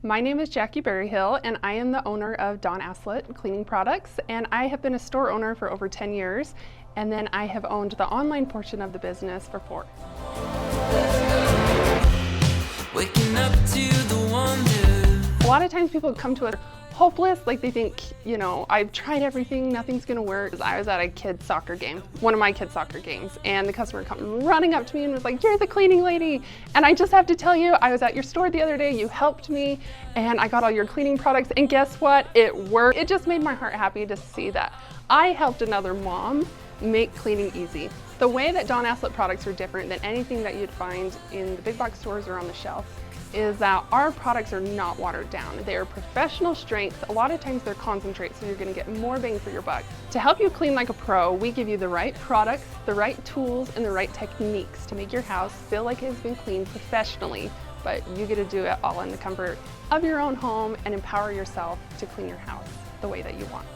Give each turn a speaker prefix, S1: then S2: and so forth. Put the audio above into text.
S1: My name is Jackie Berryhill, and I am the owner of Don Aslett Cleaning Products, and I have been a store owner for over 10 years, and then I have owned the online portion of the business for 4. Waking up to the wonder. A lot of times people come to us hopeless, like they think, I've tried everything, nothing's gonna work. I was at a kid's soccer game, one of my kids' soccer games, and the customer come running up to me and was like, "You're the cleaning lady." And I just have to tell you, I was at your store the other day, you helped me, and I got all your cleaning products, and guess what? It worked. It just made my heart happy to see that I helped another mom make cleaning easy. The way that Don Aslett products are different than anything that you'd find in the big box stores or on the shelf is that our products are not watered down. They are professional strength. A lot of times they're concentrate, so you're gonna get more bang for your buck. To help you clean like a pro, we give you the right products, the right tools, and the right techniques to make your house feel like it has been cleaned professionally, but you get to do it all in the comfort of your own home and empower yourself to clean your house the way that you want.